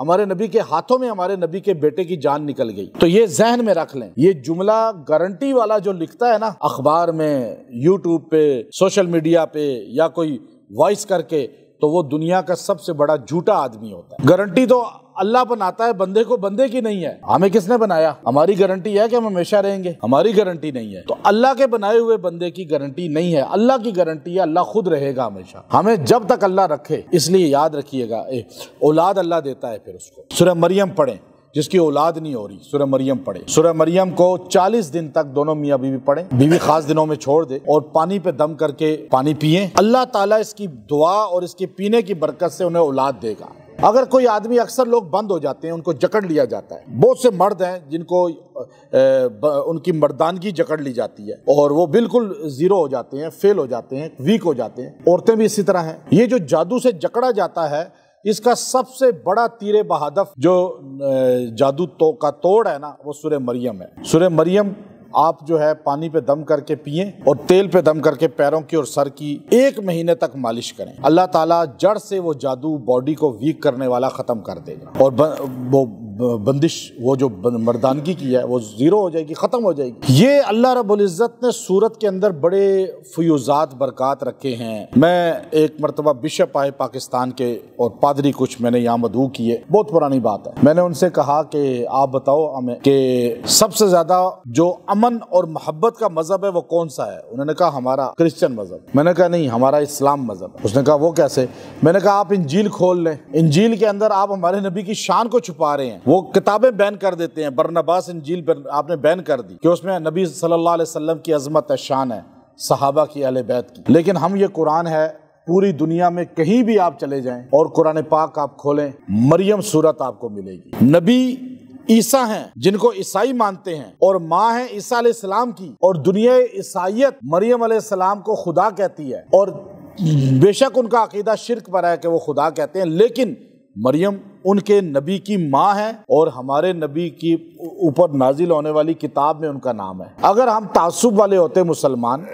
ہمارے نبی کے ہاتھوں میں ہمارے نبی کے بیٹے کی جان نکل گئی۔ تو یہ ذہن میں رکھ لیں، یہ جملہ گارنٹی والا جو لکھتا ہے نا اخبار میں، یوٹیوب پہ، سوشل میڈیا پہ، یا کوئی وائس کر کے، تو وہ دنیا کا سب سے بڑا جھوٹا آدمی ہوتا ہے۔ گارنٹی تو اللہ بناتا ہے بندے کو، بندے کی نہیں ہے۔ ہمیں کس نے بنایا؟ ہماری گارنٹی ہے کہ ہم ہمیشہ رہیں گے؟ ہماری گارنٹی نہیں ہے۔ تو اللہ کے بنائے ہوئے بندے کی گارنٹی نہیں ہے، اللہ کی گارنٹی ہے اللہ خود رہے گا ہمیشہ، ہمیں جب تک اللہ رکھے۔ اس لیے یاد رکھیے گا، اولاد اللہ دیتا ہے پھر اس کو۔ سورہ مریم پڑھیں، جس کی اولاد نہیں ہو رہی سورہ مریم پڑھیں۔ سورہ مریم کو 40 دن تک دونوں میاں بیوی پڑھیں، بیوی خاص دنوں میں چھوڑ دے اور پانی پہ دم کر کے پانی پئیں، اللہ تعالیٰ اس کی دعا اور اس کے پینے کی برکت سے انہیں اولاد دے گا۔ اگر کوئی آدمی، اکثر لوگ بند ہو جاتے ہیں، ان کو جکڑ لیا جاتا ہے، بہت سے مرد ہیں جن کو ان کی مردانگی جکڑ لی جاتی ہے اور وہ بالکل زیرو ہو جاتے ہیں، فیل ہو جاتے ہیں، ویک ہو جاتے ہیں۔ عورتیں بھی اسی طرح ہیں۔ یہ جو جادو سے جکڑا جاتا ہے، اس کا سب سے بڑا تیر بہدف جو جادو کا توڑ ہے نا، وہ سورہ مریم ہے۔ سورہ مریم آپ جو ہے پانی پہ دم کر کے پئیں اور تیل پہ دم کر کے پیروں کی اور سر کی 1 مہینے تک مالش کریں، اللہ تعالیٰ جڑ سے وہ جادو باڈی کو ویک کرنے والا ختم کر دے گا، اور وہ بندش، وہ جو مردانگی کی ہے، وہ زیرو ہو جائے گی، ختم ہو جائے گی۔ یہ اللہ رب العزت نے سورت کے اندر بڑے فیوزات برکات رکھے ہیں۔ میں ایک مرتبہ بشپ آئے پاکستان کے اور پادری کچھ میں نے یہاں مدعو کیے، بہت پرانی بات ہے۔ میں نے ان سے کہا کہ آپ بتاؤ ہمیں کہ سب سے زیادہ جو امن اور محبت کا مذہب ہے وہ کون سا ہے؟ انہوں نے کہا ہمارا کرسچن مذہب۔ میں نے کہا نہیں، ہمارا اسلام مذہب ہے۔ اس نے کہا وہ کیسے؟ میں نے کہا آپ انجیل کھول لیں، انجیل کے اندر آپ ہمارے نبی کی شان کو چھپا رہے ہیں، وہ کتابیں بین کر دیتے ہیں۔ برنباس انجیل پر آپ نے بین کر دی کہ اس میں نبی صلی اللہ علیہ وسلم کی عظمت ہے، شان ہے، صحابہ کی، اہل بیت کی، لیکن ہم یہ قرآن ہے، پوری دنیا میں کہیں بھی آپ چلے جائیں اور قرآن پاک آپ کھولیں، مریم سورت آپ کو ملے گی۔ نبی عیسیٰ ہیں جن کو عیسائی مانتے ہیں، اور ماں ہیں عیسیٰ علیہ السلام کی، اور دنیا عیسائیت مریم علیہ السلام کو خدا کہتی ہے، اور بے شک ان کا عقیدہ شرک پر ہے کہ وہ خدا کہتے ہیں، لیکن مریم ان کے نبی کی ماں ہے اور ہمارے نبی کی اوپر نازل ہونے والی کتاب میں ان کا نام ہے۔ اگر ہم تعصب والے ہوتے مسلمان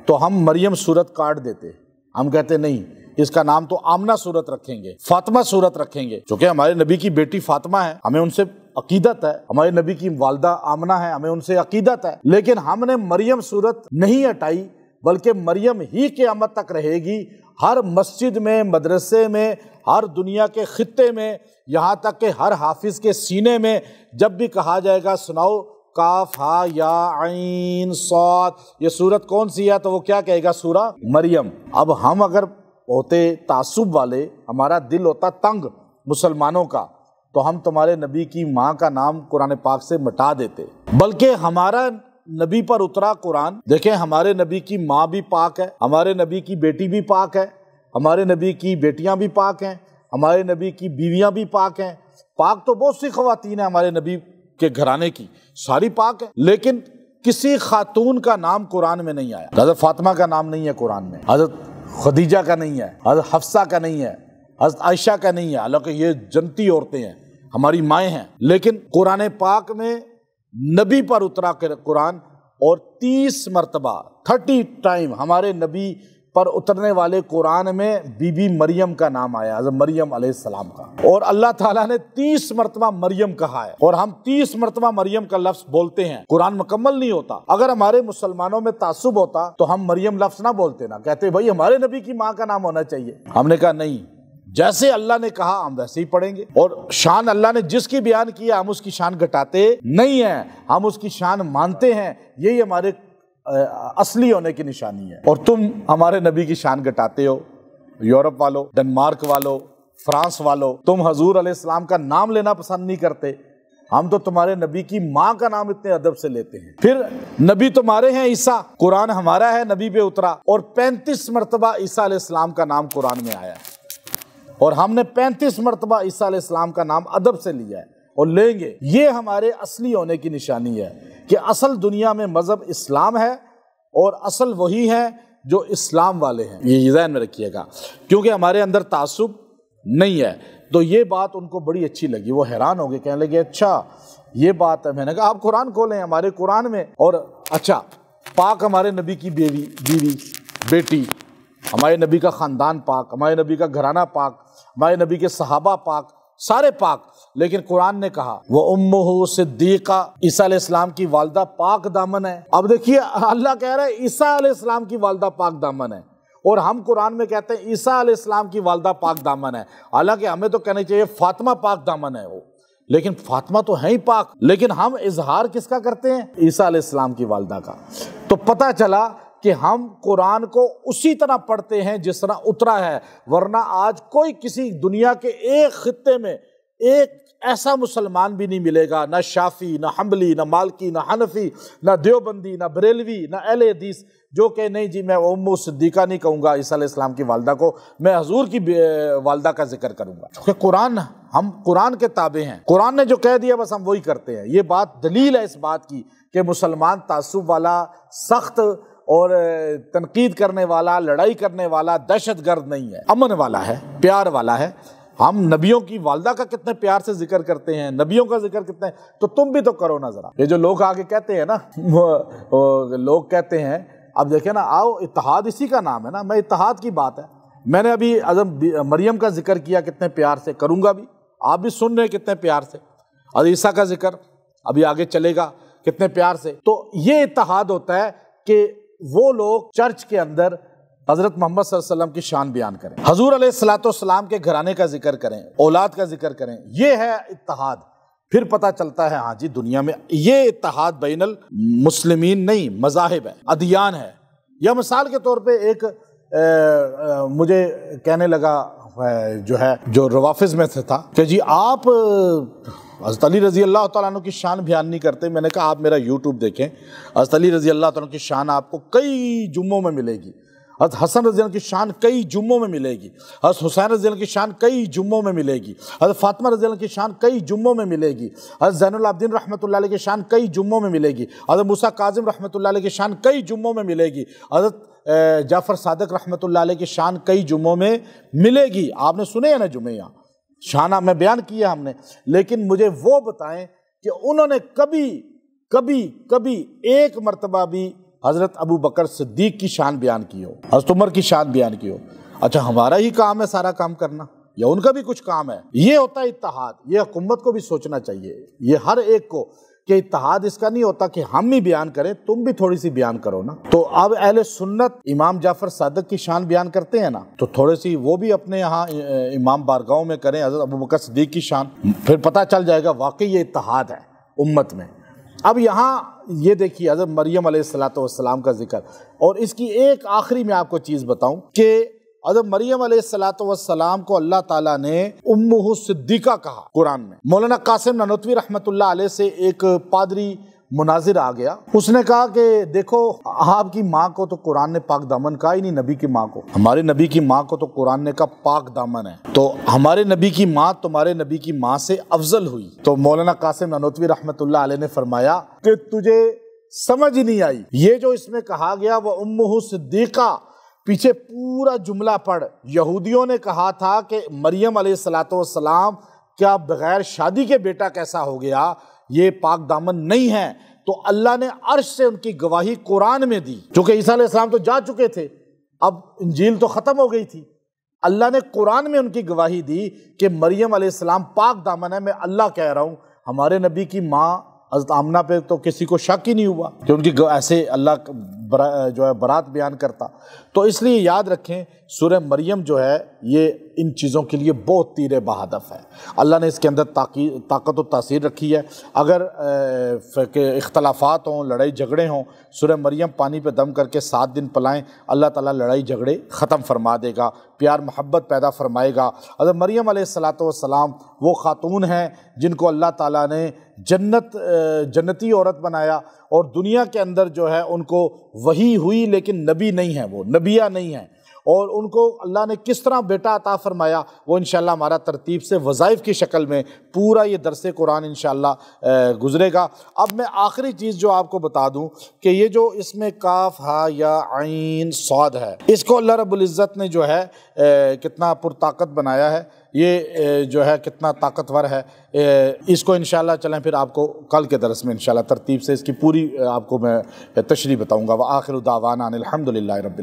تو ہم مریم سورت کاٹ دیتے، ہم کہتے نہیں، اس کا نام تو آمنہ سورت رکھیں گے، فاطمہ سورت رکھیں گے، چونکہ ہمارے نبی کی بیٹی فاطمہ ہے، ہمیں ان سے عقیدت ہے، ہمارے نبی کی والدہ آمنہ ہے، ہمیں ان سے عقیدت ہے، لیکن ہم نے مریم سورت نہیں ہٹائی، بلکہ مریم ہی قیامت تک رہے گی، ہر مسجد میں، مدرسے میں، ہر دنیا کے خطے میں، یہاں تک کہ ہر حافظ کے سینے میں جب بھی کہا جائے گا سناؤ کاف ہا یا عین صاد، یہ سورت کون سی ہے، تو وہ کیا کہے گا؟ سورہ مریم۔ اب ہم اگر ہوتے تعصب والے، ہمارا دل ہوتا تنگ مسلمانوں کا، تو ہم تمہارے نبی کی ماں کا نام قرآن پاک سے مٹا دیتے، بلکہ ہمارا نبی پر اترا قرآن، دیکھیں ہمارے نبی کی ماں بھی پاک ہے، ہمارے نبی کی بیٹی بھی پاک ہے، ہمارے نبی کی بیٹیاں بھی پاک ہیں، ہمارے نبی کی بیویاں بھی پاک ہیں، پاک تو بہت سی خواتین ہیں ہمارے نبی کے گھرانے کی، ساری پاک ہیں، لیکن کسی خاتون کا نام قرآن میں نہیں آیا۔ حضرت فاطمہ کا نام نہیں ہے قرآن میں، حضرت خدیجہ کا نہیں ہے، حضرت حفصہ کا نہیں ہے، حضرت عائشہ کا نہیں ہے، حالانکہ یہ جنتی عورتیں ہیں، ہماری مائیں ہیں، لیکن قرآن پاک میں نبی پر اترا قرآن، اور 30 مرتبہ 30 ٹائم ہمارے نبی پر اترنے والے قرآن میں بی بی مریم کا نام آیا، حضرت مریم علیہ السلام کا، اور اللہ تعالیٰ نے 30 مرتبہ مریم کہا ہے، اور ہم 30 مرتبہ مریم کا لفظ بولتے ہیں۔ قرآن مکمل نہیں ہوتا۔ اگر ہمارے مسلمانوں میں تعصب ہوتا تو ہم مریم لفظ نہ بولتے، نہ کہتے بھائی ہمارے نبی کی ماں کا نام ہونا چاہیے۔ ہم نے کہا نہیں، جیسے اللہ نے کہا ہم ویسے ہی پڑھیں گے، اور شان اللہ نے جس کی بیان کی ہے ہم اس کی شان گھٹاتے نہیں ہیں، ہم اس کی شان مانتے ہیں، یہی ہمارے اصلی ہونے کی نشانی ہے۔ اور تم ہمارے نبی کی شان گھٹاتے ہو، یورپ والو، ڈنمارک والو، فرانس والو، تم حضور علیہ السلام کا نام لینا پسند نہیں کرتے، ہم تو تمہارے نبی کی ماں کا نام اتنے ادب سے لیتے ہیں۔ پھر نبی تمہارے ہیں عیسیٰ، قرآن ہمارا ہے، نبی پہ اترا، اور 35 مرتبہ عیسیٰ علیہ السلام کا نام قرآن میں آیا ہے، اور ہم نے 35 مرتبہ عیسیٰ علیہ السلام کا نام ادب سے لیا ہے اور لیں گے۔ یہ ہمارے اصلی ہونے کی نشانی ہے کہ اصل دنیا میں مذہب اسلام ہے، اور اصل وہی ہے جو اسلام والے ہیں، یہ ذہن میں رکھیے گا، کیونکہ ہمارے اندر تعصب نہیں ہے۔ تو یہ بات ان کو بڑی اچھی لگی، وہ حیران ہو گئے، کہنے لگے اچھا یہ بات ہے۔ میں نے کہا آپ قرآن کھولیں، ہمارے قرآن میں، اور اچھا پاک ہمارے نبی کی بیوی، بیٹی، ہمارے نبی کا خاندان پاک، ہمارے نبی کا گھرانہ پاک، ہمارے نبی کے صحابہ پاک، سارے پاک، لیکن قرآن نے کہا وہ امہ صدیقہ، عیسیٰ علیہ السلام کی والدہ پاک دامن ہے۔ اب دیکھیے اللہ کہہ رہا ہے عیسیٰ علیہ السلام کی والدہ پاک دامن ہے، اور ہم قرآن میں کہتے ہیں عیسیٰ علیہ السلام کی والدہ پاک دامن ہے۔ حالانکہ ہمیں تو کہنا چاہیے فاطمہ پاک دامن ہے وہ، لیکن فاطمہ تو ہے ہی پاک، لیکن ہم اظہار کس کا کرتے ہیں؟ عیسیٰ علیہ السلام کی والدہ کا۔ تو پتہ چلا کہ ہم قرآن کو اسی طرح پڑھتے ہیں جس طرح اترا ہے، ورنہ آج کوئی کسی دنیا کے ایک خطے میں ایک ایسا مسلمان بھی نہیں ملے گا، نہ شافی، نہ حنبلی، نہ مالکی، نہ حنفی، نہ دیوبندی، نہ بریلوی، نہ اہل حدیث، جو کہ نہیں جی میں ام صدیقہ نہیں کہوں گا عیسیٰ علیہ السلام کی والدہ کو، میں حضور کی والدہ کا ذکر کروں گا، کیونکہ قرآن، ہم قرآن کے تابع ہیں، قرآن نے جو کہہ دیا بس ہم وہی کرتے ہیں۔ یہ بات دلیل ہے اس بات کی کہ مسلمان تعصب والا، سخت اور تنقید کرنے والا، لڑائی کرنے والا، دہشت گرد نہیں ہے، امن والا ہے، پیار والا ہے۔ ہم نبیوں کی والدہ کا کتنے پیار سے ذکر کرتے ہیں، نبیوں کا ذکر کتنے، تو تم بھی تو کرو نا ذرا۔ یہ جو لوگ آگے کہتے ہیں نا، لوگ کہتے ہیں، اب دیکھیں نا، آؤ اتحاد اسی کا نام ہے نا، میں اتحاد کی بات ہے، میں نے ابھی مریم کا ذکر کیا کتنے پیار سے، کروں گا بھی، آپ بھی سن رہے ہیں کتنے پیار سے، اور عیسیٰ کا ذکر ابھی آگے چلے گا کتنے پیار سے۔ تو یہ اتحاد ہوتا ہے کہ وہ لوگ چرچ کے اندر حضرت محمد صلی اللہ علیہ وسلم کی شان بیان کریں، حضور علیہ السلام کے گھرانے کا ذکر کریں، اولاد کا ذکر کریں، یہ ہے اتحاد۔ پھر پتہ چلتا ہے ہاں جی دنیا میں یہ اتحاد بین المسلمین نہیں، مذاہب ہے، ادیان ہے۔ یا مثال کے طور پہ ایک مجھے کہنے لگا جو روافظ میں سے تھا کہ جی آپ حضرت علی رضی اللہ تعالیٰ عنہ کی شان بیان نہیں کرتے۔ میں نے کہا آپ میرا یوٹیوب دیکھیں، حضرت علی رضی اللہ تعالیٰ عنہ کی شان آپ کو کئی جمعوں میں ملے گی، حضرت حسن رضی اللہ عنہ کی شان کئی جمعوں میں ملے گی، حضرت حسین رضی اللہ عنہ کی شان کئی جمعوں میں ملے گی، حضرت فاطمہ رضی اللہ عنہ کی شان کئی جمعوں میں ملے گی، حضرت زین العابدین رحمۃ اللہ علیہ کی شان کئی جمعوں میں ملے گی، حضرت موسیٰ کاظم رحمۃ اللہ علیہ کی شان کئی جمعوں میں ملے گی، حضرت جعفر صادق رحمۃ اللہ علیہ کی شان کئی جمعوں میں ملے گی۔ آپ نے سنے ہیں نا جمعے یہاں شان میں بیان کیا ہم نے، لیکن مجھے وہ بتائیں کہ انہوں نے کبھی ایک مرتبہ بھی حضرت ابو بکر صدیق کی شان بیان کی ہو، حضرت عمر کی شان بیان کی ہو؟ اچھا ہمارا ہی کام ہے سارا کام کرنا یا ان کا بھی کچھ کام ہے؟ یہ ہوتا ہے اتحاد۔ یہ حکومت کو بھی سوچنا چاہیے، یہ ہر ایک کو، کہ اتحاد اس کا نہیں ہوتا کہ ہم ہی بیان کریں، تم بھی تھوڑی سی بیان کرو نا۔ تو اب اہل سنت امام جعفر صادق کی شان بیان کرتے ہیں نا، تو تھوڑی سی وہ بھی اپنے یہاں امام بارگاہوں میں کریں حضرت ابو بکر صدیق کی شان، پھر پتہ چل جائے گا واقعی یہ اتحاد ہے امت میں۔ اب یہاں یہ دیکھیے حضرت مریم علیہ السلام کا ذکر، اور اس کی ایک آخری میں آپ کو چیز بتاؤں کہ حضرت مریم علیہ السلام کو اللہ تعالیٰ نے امہ صدیقہ کہا قرآن میں۔ مولانا قاسم نانوتوی رحمۃ اللہ علیہ سے ایک پادری مناظر آ گیا، اس نے کہا کہ دیکھو آپ کی ماں کو تو قرآن نے پاک دامن کہا ہی نہیں، نبی کی ماں کو، ہمارے نبی کی ماں کو تو قرآن نے کہا پاک دامن ہے، تو ہمارے نبی کی ماں تمہارے نبی کی ماں سے افضل ہوئی۔ تو مولانا قاسم نانوتوی رحمۃ اللہ علیہ نے فرمایا کہ تجھے سمجھ ہی نہیں آئی، یہ جو اس میں کہا گیا وہ امہ صدیقہ، پیچھے پورا جملہ پڑھ، یہودیوں نے کہا تھا کہ مریم علیہ السلام کیا بغیر شادی کے بیٹا کیسا ہو گیا، یہ پاک دامن نہیں ہے، تو اللہ نے عرش سے ان کی گواہی قرآن میں دی، چونکہ عیسیٰ علیہ السلام تو جا چکے تھے، اب انجیل تو ختم ہو گئی تھی، اللہ نے قرآن میں ان کی گواہی دی کہ مریم علیہ السلام پاک دامن ہے۔ میں اللہ کہہ رہا ہوں، ہمارے نبی کی ماں حضرت آمنہ پہ تو کسی کو شک ہی نہیں ہوا کہ ان کی ایسے اللہ جو ہے برات بیان کرتا۔ تو اس لیے یاد رکھیں سورہ مریم جو ہے یہ ان چیزوں کے لیے بہت تیر بہدف ہے، اللہ نے اس کے اندر طاقت و تاثیر رکھی ہے۔ اگر اختلافات ہوں، لڑائی جھگڑے ہوں، سورہ مریم پانی پہ دم کر کے 7 دن پلائیں، اللہ تعالیٰ لڑائی جھگڑے ختم فرما دے گا، پیار محبت پیدا فرمائے گا۔ حضرت مریم علیہ السلام وہ خاتون ہیں جن کو اللہ تعالیٰ نے جنتی عورت بنایا، اور دنیا کے اندر جو ہے ان کو وحی ہوئی لیکن نبی نہیں ہے، وہ نبیہ نہیں ہے، اور ان کو اللہ نے کس طرح بیٹا عطا فرمایا وہ انشاءاللہ ہمارا ترتیب سے وظائف کی شکل میں پورا یہ درس قرآن انشاءاللہ گزرے گا۔ اب میں آخری چیز جو آپ کو بتا دوں کہ یہ جو اس میں کاف ہا یا عین صاد ہے، اس کو اللہ رب العزت نے جو ہے کتنا پرطاقت بنایا ہے، یہ جو ہے کتنا طاقتور ہے، اس کو انشاءاللہ چلیں پھر آپ کو کل کے درس میں انشاءاللہ ترتیب سے اس کی پوری آپ کو میں تشریح بتاؤں گا۔ وآخر دعوانا ان الحمدللہ رب